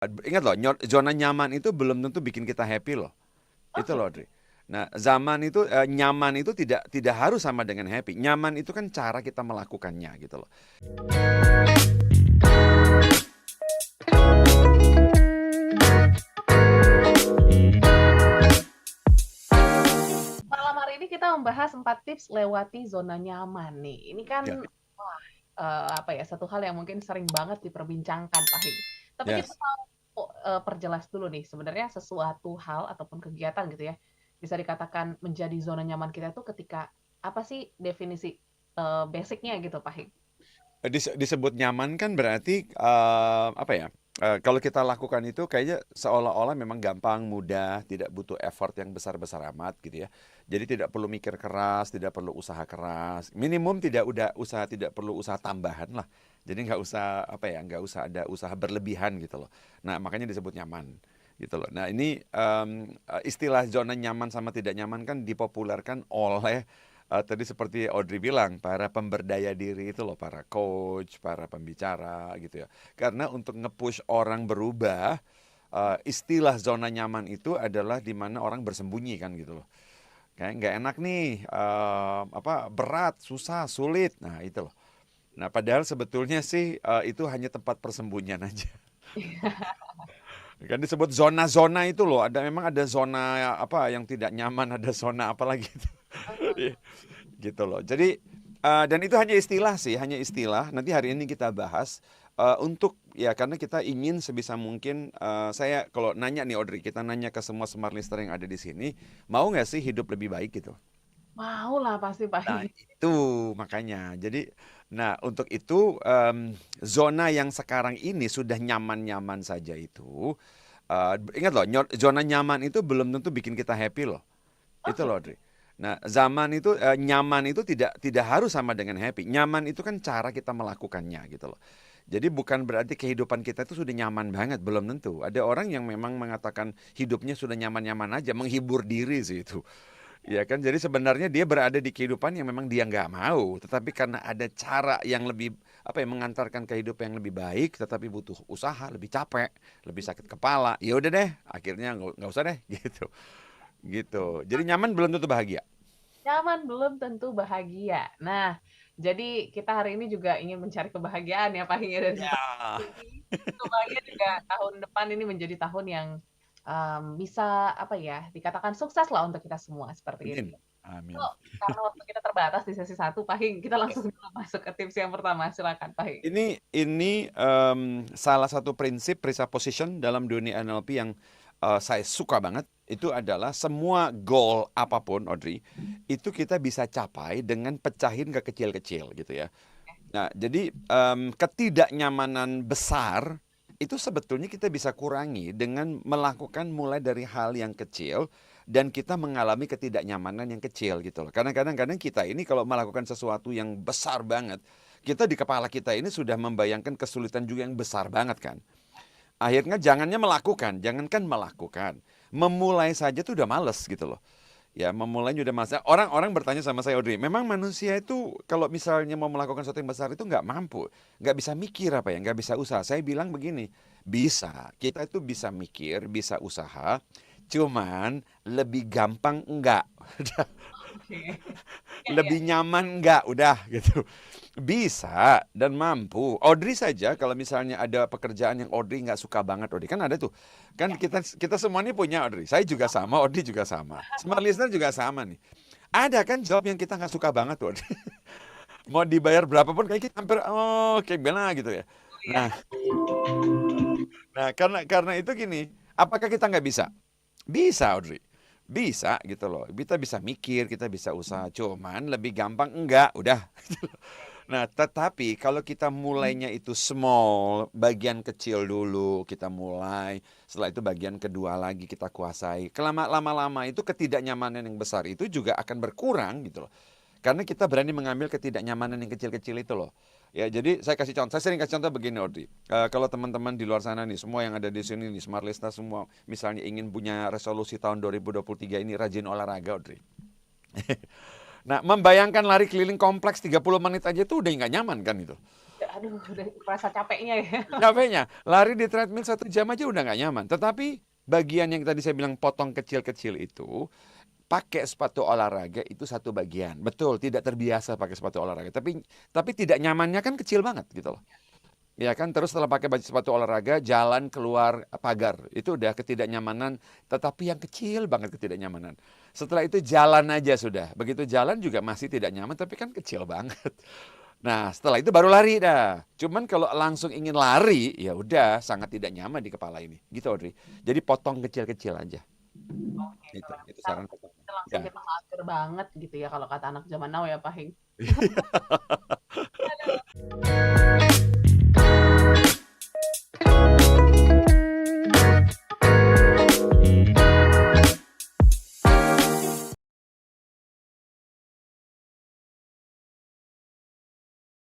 Ingat loh, zona nyaman itu belum tentu bikin kita happy loh. Itu Oke. loh, Dri. Nah, nyaman itu tidak tidak harus sama dengan happy. Nyaman itu kan cara kita melakukannya gitu loh. Malam hari ini kita membahas 4 tips lewati zona nyaman nih. Ini kan, Ya, wah, apa ya, satu hal yang mungkin sering banget diperbincangkan, Pak Hik. Tapi kita yes. mau, perjelas dulu nih, sebenarnya sesuatu hal ataupun kegiatan gitu ya, bisa dikatakan menjadi zona nyaman kita itu ketika apa sih definisi, basic-nya gitu, Pak Hik? Disebut nyaman kan berarti apa ya? Kalau kita lakukan itu kayaknya seolah-olah memang gampang, mudah, tidak butuh effort yang besar-besar amat gitu ya. Jadi tidak perlu mikir keras, tidak perlu usaha keras. Minimum tidak perlu usaha tambahan lah. Jadi nggak usah apa ya, nggak usah ada usaha berlebihan gitu loh. Nah makanya disebut nyaman gitu loh. Nah ini istilah zona nyaman sama tidak nyaman kan dipopulerkan oleh tadi seperti Audrey bilang, para pemberdaya diri itu loh, para coach, para pembicara gitu ya. Karena untuk nge-push orang berubah, istilah zona nyaman itu adalah di mana orang bersembunyi kan gitu loh. Kayak nggak enak nih, apa berat, susah, sulit. Nah itu loh. Nah padahal sebetulnya sih itu hanya tempat persembunyian aja. Kan disebut zona-zona itu loh. Memang ada zona apa yang tidak nyaman, ada zona apa lagi itu. Gitu loh. Jadi dan itu hanya istilah sih, hanya istilah. Nanti hari ini kita bahas untuk ya karena kita ingin sebisa mungkin saya kalau nanya nih Audrey, kita nanya ke semua smart listener yang ada di sini, mau nggak sih hidup lebih baik gitu? Mau lah pasti, Pak Nah Hik. itu makanya. Jadi, nah untuk itu zona yang sekarang ini sudah nyaman-nyaman saja itu, ingat loh, zona nyaman itu belum tentu bikin kita happy loh. Itu Oke. loh, Dri. Nah, nyaman itu tidak tidak harus sama dengan happy. Nyaman itu kan cara kita melakukannya gitu loh. Jadi bukan berarti kehidupan kita itu sudah nyaman banget, belum tentu. Ada orang yang memang mengatakan hidupnya sudah nyaman-nyaman aja, menghibur diri sih itu. Ya kan, jadi sebenarnya dia berada di kehidupan yang memang dia nggak mau, tetapi karena ada cara yang lebih apa ya mengantarkan kehidupan yang lebih baik, tetapi butuh usaha, lebih capek, lebih sakit kepala. Ya udah deh, akhirnya nggak usah deh, gitu, gitu. Jadi nyaman belum tentu bahagia. Nyaman belum tentu bahagia. Nah, jadi kita hari ini juga ingin mencari kebahagiaan ya Pak Hing ya dari tempat Ya, ini. Semoga juga tahun depan ini menjadi tahun yang bisa apa ya dikatakan sukses lah untuk kita semua seperti ini. amin, amin. Kok karena waktu kita terbatas di sesi satu, Pak Hing, kita langsung dulu masuk ke tips yang pertama. Silakan Pak Hing. Ini salah satu prinsip presupposition dalam dunia NLP yang saya suka banget. Itu adalah semua goal apapun, Audrey, itu kita bisa capai dengan pecahin ke kecil-kecil gitu ya. Nah, jadi ketidaknyamanan besar itu sebetulnya kita bisa kurangi dengan melakukan mulai dari hal yang kecil dan kita mengalami ketidaknyamanan yang kecil gitu loh. Karena kadang-kadang kita ini kalau melakukan sesuatu yang besar banget, kita di kepala kita ini sudah membayangkan kesulitan juga yang besar banget kan. Akhirnya jangankan melakukan, memulai saja tuh udah males gitu loh. Ya, memulainya udah masa. Orang-orang bertanya sama saya, Audrey, memang manusia itu kalau misalnya mau melakukan sesuatu yang besar itu nggak mampu, nggak bisa mikir apa ya, nggak bisa usaha. Saya bilang begini, bisa. Kita itu bisa mikir, bisa usaha, cuman lebih gampang enggak. Oke. Ya, ya. Lebih nyaman enggak, udah gitu. Bisa dan mampu. Audrey saja kalau misalnya ada pekerjaan yang Audrey nggak suka banget, Audrey kan ada tuh. Kan kita kita semua ini punya Audrey. Saya juga sama, Audrey juga sama. Smart listener juga sama nih. Ada kan job yang kita nggak suka banget tuh, Audrey. Mau dibayar berapapun kayak kita hampir kayak bela gitu ya. Ya. Nah, karena itu gini, apakah kita nggak bisa? Bisa, Audrey. Bisa gitu loh. Kita bisa mikir, kita bisa usaha. Cuman lebih gampang enggak, udah. Nah, tetapi kalau kita mulainya itu small, bagian kecil dulu kita mulai, setelah itu bagian kedua lagi kita kuasai. Lama-lama itu ketidaknyamanan yang besar itu juga akan berkurang gitu loh. Karena kita berani mengambil ketidaknyamanan yang kecil-kecil itu loh. Ya, jadi saya kasih contoh, saya sering kasih contoh begini, Audrey. Kalau teman-teman di luar sana nih, semua yang ada di sini nih, Smart Listener semua, misalnya ingin punya resolusi tahun 2023 ini rajin olahraga, Audrey. Nah, membayangkan lari keliling kompleks 30 menit aja tuh udah nggak nyaman kan itu. aduh udah kerasa capeknya ya. Capeknya, lari di treadmill 1 jam aja udah nggak nyaman. Tetapi bagian yang tadi saya bilang potong kecil-kecil itu, pakai sepatu olahraga itu satu bagian. Betul, tidak terbiasa pakai sepatu olahraga. Tapi tidak nyamannya kan kecil banget gitu loh. Ya kan, terus setelah pakai baju sepatu olahraga, jalan keluar pagar. Itu udah ketidaknyamanan, tetapi yang kecil banget ketidaknyamanan. Setelah itu jalan aja sudah. Begitu jalan juga masih tidak nyaman, tapi kan kecil banget. Nah, setelah itu baru lari dah. Cuman kalau langsung ingin lari, ya udah sangat tidak nyaman di kepala ini. Gitu, Audrey. Jadi potong kecil-kecil aja. Oke, keren. Itu Kan saran pertama. langsung Ya. kita mager banget gitu ya kalau kata anak zaman now ya, Pak Hing.